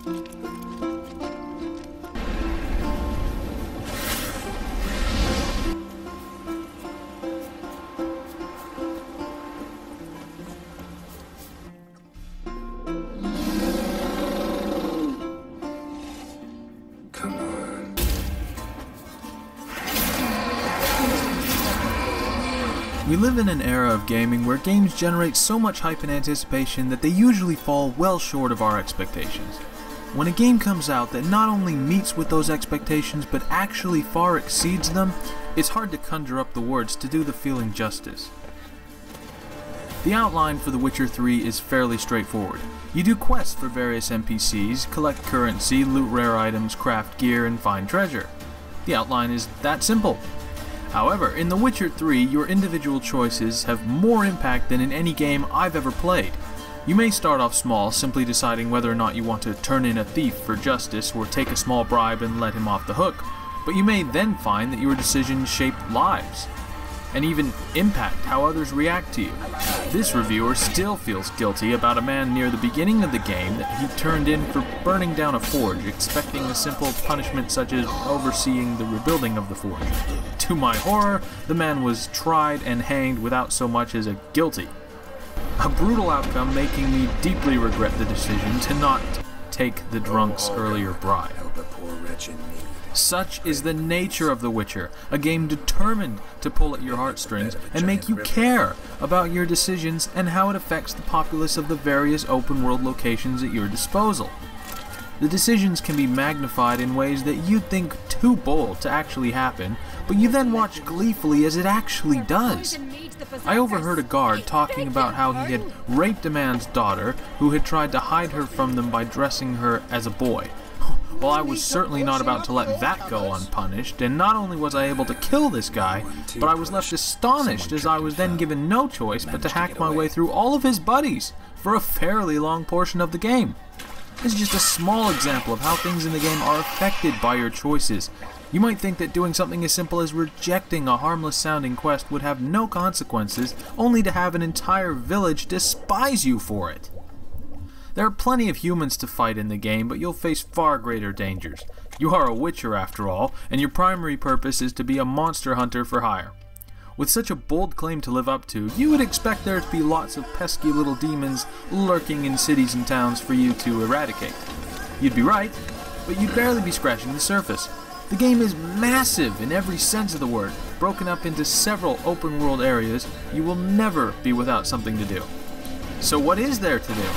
We live in an era of gaming where games generate so much hype and anticipation that they usually fall well short of our expectations. When a game comes out that not only meets with those expectations but actually far exceeds them, it's hard to conjure up the words to do the feeling justice. The outline for The Witcher 3 is fairly straightforward. You do quests for various NPCs, collect currency, loot rare items, craft gear, and find treasure. The outline is that simple. However, in The Witcher 3, your individual choices have more impact than in any game I've ever played. You may start off small, simply deciding whether or not you want to turn in a thief for justice or take a small bribe and let him off the hook, but you may then find that your decisions shape lives, and even impact how others react to you. This reviewer still feels guilty about a man near the beginning of the game that he turned in for burning down a forge, expecting a simple punishment such as overseeing the rebuilding of the forge. To my horror, the man was tried and hanged without so much as a guilty. A brutal outcome making me deeply regret the decision to not take the drunk's earlier bribe. Such is the nature of The Witcher, a game determined to pull at your heartstrings and make you care about your decisions and how it affects the populace of the various open-world locations at your disposal. The decisions can be magnified in ways that you'd think too bold to actually happen, but you then watch gleefully as it actually does. I overheard a guard talking about how he had raped a man's daughter who had tried to hide her from them by dressing her as a boy. Well, I was certainly not about to let that go unpunished, and not only was I able to kill this guy, but I was left astonished as I was then given no choice but to hack my way through all of his buddies for a fairly long portion of the game. This is just a small example of how things in the game are affected by your choices. You might think that doing something as simple as rejecting a harmless-sounding quest would have no consequences, only to have an entire village despise you for it. There are plenty of humans to fight in the game, but you'll face far greater dangers. You are a witcher after all, and your primary purpose is to be a monster hunter for hire. With such a bold claim to live up to, you would expect there to be lots of pesky little demons lurking in cities and towns for you to eradicate. You'd be right, but you'd barely be scratching the surface. The game is massive in every sense of the word, broken up into several open-world areas. You will never be without something to do. So what is there to do?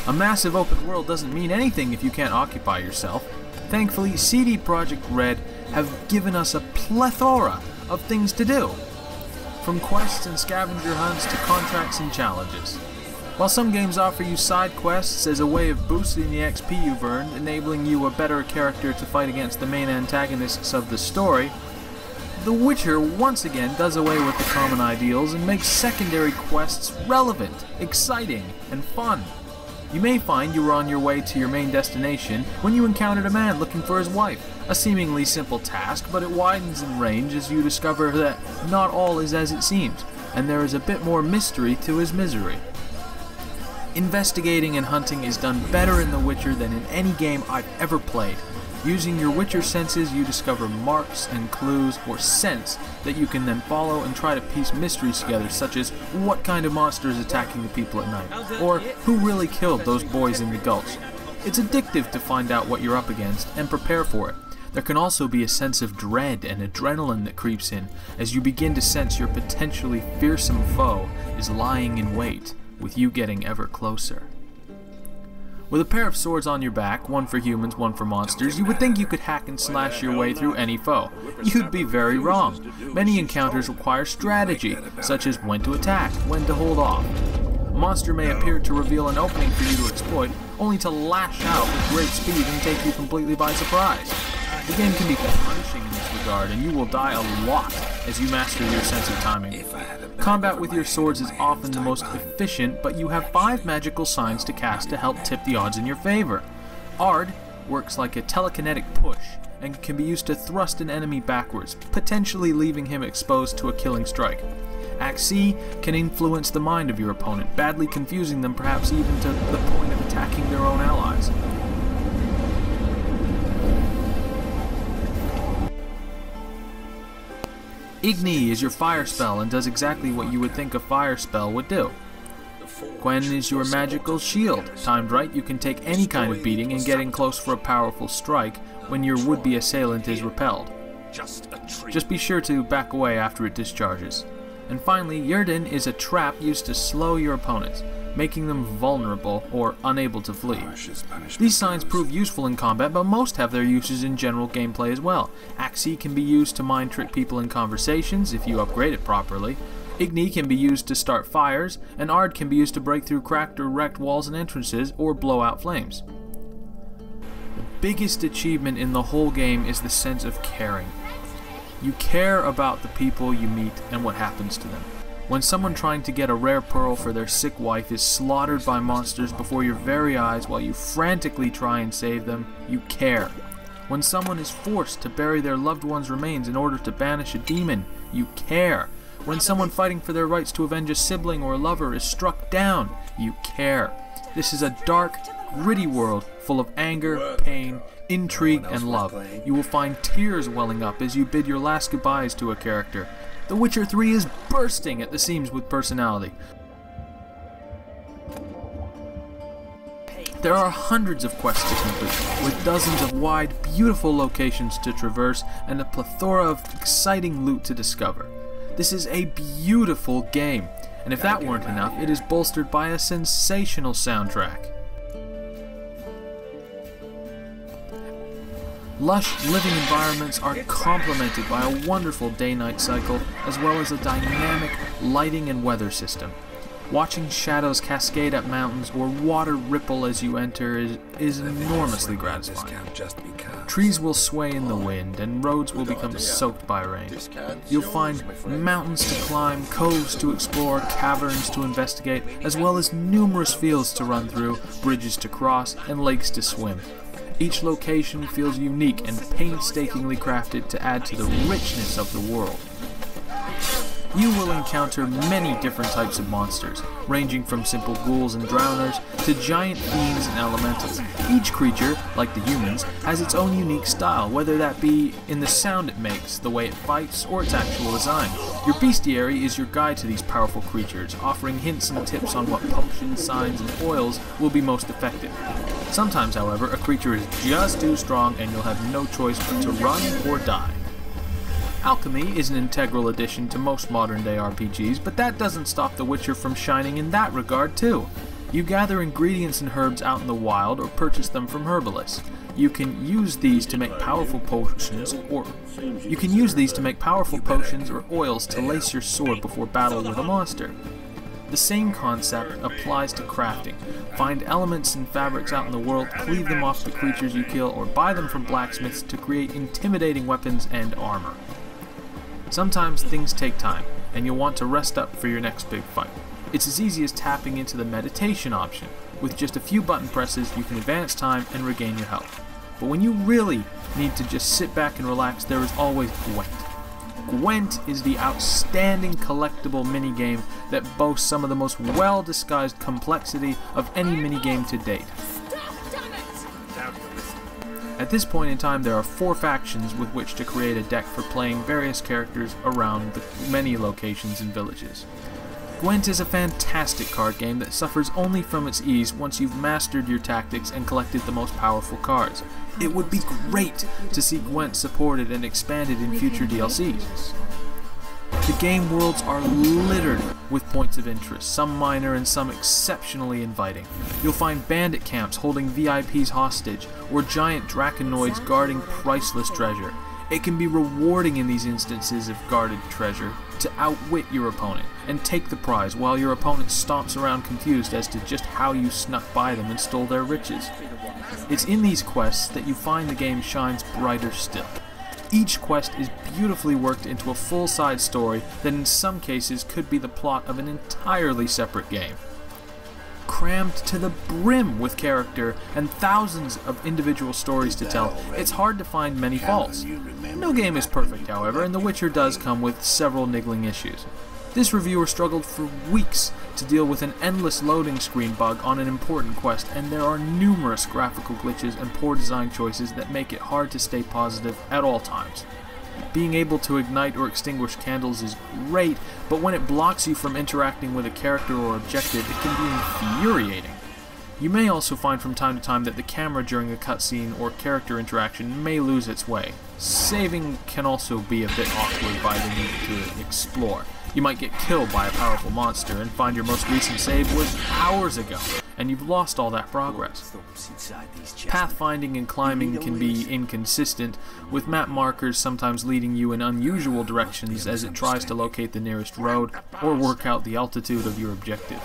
A massive open world doesn't mean anything if you can't occupy yourself. Thankfully, CD Projekt Red have given us a plethora of things to do, from quests and scavenger hunts to contracts and challenges. While some games offer you side quests as a way of boosting the XP you've earned, enabling you a better character to fight against the main antagonists of the story, The Witcher once again does away with the common ideals and makes secondary quests relevant, exciting, and fun. You may find you were on your way to your main destination when you encountered a man looking for his wife. A seemingly simple task, but it widens in range as you discover that not all is as it seems, and there is a bit more mystery to his misery. Investigating and hunting is done better in The Witcher than in any game I've ever played. Using your Witcher senses, you discover marks and clues or scents that you can then follow and try to piece mysteries together, such as what kind of monster is attacking the people at night, or who really killed those boys in the gulch. It's addictive to find out what you're up against and prepare for it. There can also be a sense of dread and adrenaline that creeps in as you begin to sense your potentially fearsome foe is lying in wait, with you getting ever closer. With a pair of swords on your back, one for humans, one for monsters, you would think you could hack and slash your way through any foe. You'd be very wrong. Many encounters require strategy, such as when to attack, when to hold off. A monster may appear to reveal an opening for you to exploit, only to lash out with great speed and take you completely by surprise. The game can be punishing in this regard, and you will die a lot as you master your sense of timing. Combat with your swords is often the most efficient, but you have 5 magical signs to cast to help tip the odds in your favor. Ard works like a telekinetic push, and can be used to thrust an enemy backwards, potentially leaving him exposed to a killing strike. Axii can influence the mind of your opponent, badly confusing them, perhaps even to the point of attacking their own allies. Igni is your fire spell and does exactly what you would think a fire spell would do. Gwen is your magical shield. Timed right, you can take any kind of beating and get in close for a powerful strike when your would-be assailant is repelled. Just be sure to back away after it discharges. And finally, Yrden is a trap used to slow your opponents, making them vulnerable or unable to flee. These signs prove useful in combat, but most have their uses in general gameplay as well. Axii can be used to mind trick people in conversations if you upgrade it properly. Igni can be used to start fires, and Ard can be used to break through cracked or wrecked walls and entrances, or blow out flames. The biggest achievement in the whole game is the sense of caring. You care about the people you meet and what happens to them. When someone trying to get a rare pearl for their sick wife is slaughtered by monsters before your very eyes while you frantically try and save them, you care. When someone is forced to bury their loved one's remains in order to banish a demon, you care. When someone fighting for their rights to avenge a sibling or a lover is struck down, you care. This is a dark, gritty world full of anger, pain, intrigue, and love. You will find tears welling up as you bid your last goodbyes to a character. The Witcher 3 is bursting at the seams with personality. There are hundreds of quests to complete, with dozens of wide, beautiful locations to traverse, and a plethora of exciting loot to discover. This is a beautiful game, and if that weren't enough, it is bolstered by a sensational soundtrack. Lush living environments are complemented by a wonderful day-night cycle, as well as a dynamic lighting and weather system. Watching shadows cascade up mountains or water ripple as you enter is enormously gratifying. Trees will sway in the wind, and roads will become soaked by rain. You'll find mountains to climb, coves to explore, caverns to investigate, as well as numerous fields to run through, bridges to cross, and lakes to swim. Each location feels unique and painstakingly crafted to add to the richness of the world. You will encounter many different types of monsters, ranging from simple ghouls and drowners to giant fiends and elementals. Each creature, like the humans, has its own unique style, whether that be in the sound it makes, the way it fights, or its actual design. Your bestiary is your guide to these powerful creatures, offering hints and tips on what potions, signs, and oils will be most effective. Sometimes, however, a creature is just too strong and you'll have no choice but to run or die. Alchemy is an integral addition to most modern-day RPGs, but that doesn't stop The Witcher from shining in that regard too. You gather ingredients and herbs out in the wild or purchase them from herbalists. You can use these to make powerful potions or oils to lace your sword before battle with a monster. The same concept applies to crafting. Find elements and fabrics out in the world, cleave them off the creatures you kill, or buy them from blacksmiths to create intimidating weapons and armor. Sometimes things take time, and you'll want to rest up for your next big fight. It's as easy as tapping into the meditation option. With just a few button presses, you can advance time and regain your health. But when you really need to just sit back and relax, there is always Gwent. Gwent is the outstanding collectible minigame that boasts some of the most well-disguised complexity of any minigame to date. At this point in time, there are 4 factions with which to create a deck for playing various characters around the many locations and villages. Gwent is a fantastic card game that suffers only from its ease once you've mastered your tactics and collected the most powerful cards. It would be great to see Gwent supported and expanded in future DLCs. The game worlds are littered with points of interest, some minor and some exceptionally inviting. You'll find bandit camps holding VIPs hostage, or giant draconoids guarding priceless treasure. It can be rewarding in these instances of guarded treasure to outwit your opponent and take the prize while your opponent stomps around confused as to just how you snuck by them and stole their riches. It's in these quests that you find the game shines brighter still. Each quest is beautifully worked into a full side story that in some cases could be the plot of an entirely separate game. Crammed to the brim with character and thousands of individual stories to tell, it's hard to find many faults. No game is perfect, however, and The Witcher does come with several niggling issues. This reviewer struggled for weeks to deal with an endless loading screen bug on an important quest, and there are numerous graphical glitches and poor design choices that make it hard to stay positive at all times. Being able to ignite or extinguish candles is great, but when it blocks you from interacting with a character or objective, it can be infuriating. You may also find from time to time that the camera during a cutscene or character interaction may lose its way. Saving can also be a bit awkward by the need to explore. You might get killed by a powerful monster and find your most recent save was hours ago, and you've lost all that progress. Pathfinding and climbing can be inconsistent, with map markers sometimes leading you in unusual directions as it tries to locate the nearest road or work out the altitude of your objective.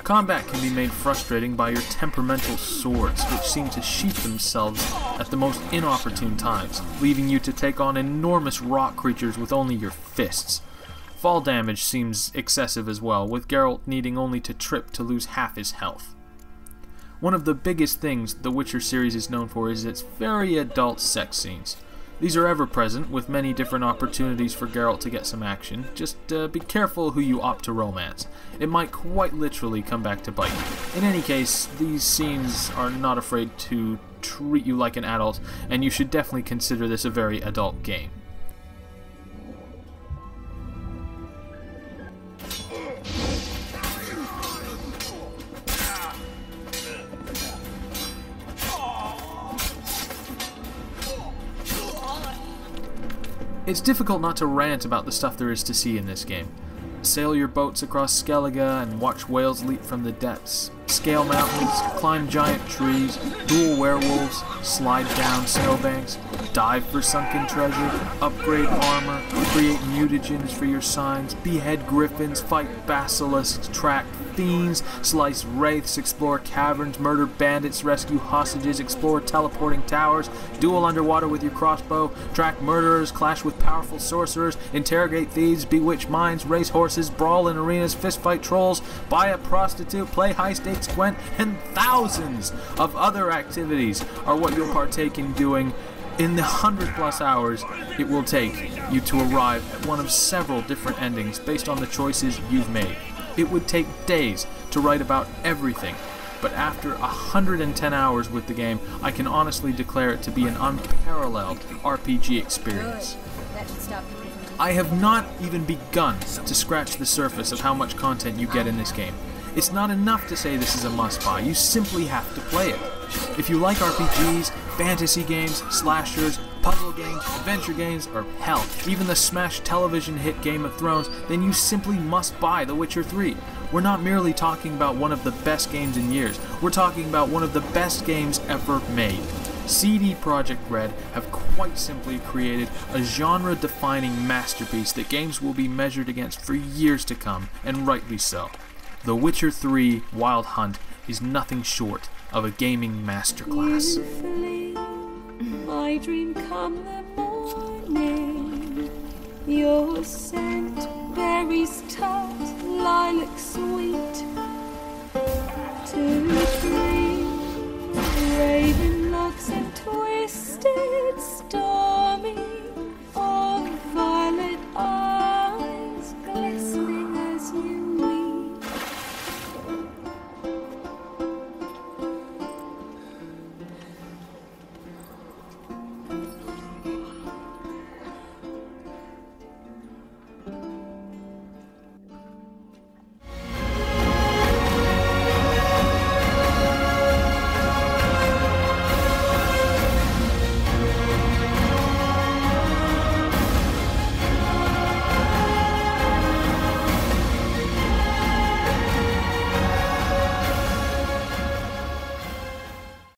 Combat can be made frustrating by your temperamental swords, which seem to sheath themselves at the most inopportune times, leaving you to take on enormous rock creatures with only your fists. Fall damage seems excessive as well, with Geralt needing only to trip to lose half his health. One of the biggest things the Witcher series is known for is its very adult sex scenes. These are ever present, with many different opportunities for Geralt to get some action. Just be careful who you opt to romance. It might quite literally come back to bite you. In any case, these scenes are not afraid to treat you like an adult, and you should definitely consider this a very adult game. It's difficult not to rant about the stuff there is to see in this game. Sail your boats across Skellige and watch whales leap from the depths. Scale mountains, climb giant trees, duel werewolves, slide down snowbanks, dive for sunken treasure, upgrade armor, create mutagens for your signs, behead griffins, fight basilisks, track fiends, slice wraiths, explore caverns, murder bandits, rescue hostages, explore teleporting towers, duel underwater with your crossbow, track murderers, clash with powerful sorcerers, interrogate thieves, bewitch mines, race horses, brawl in arenas, fistfight trolls, buy a prostitute, play high-stakes Gwent, and thousands of other activities are what you'll partake in doing in the 100+ hours it will take you to arrive at one of several different endings based on the choices you've made. It would take days to write about everything, but after 110 hours with the game, I can honestly declare it to be an unparalleled RPG experience. I have not even begun to scratch the surface of how much content you get in this game. It's not enough to say this is a must-buy, you simply have to play it. If you like RPGs, fantasy games, slashers, puzzle games, adventure games, or hell, even the smash television hit Game of Thrones, then you simply must buy The Witcher 3. We're not merely talking about one of the best games in years, we're talking about one of the best games ever made. CD Projekt Red have quite simply created a genre-defining masterpiece that games will be measured against for years to come, and rightly so. The Witcher 3 Wild Hunt is nothing short of a gaming masterclass. My dream come the morning, your scent, berries tart, lilac sweet, to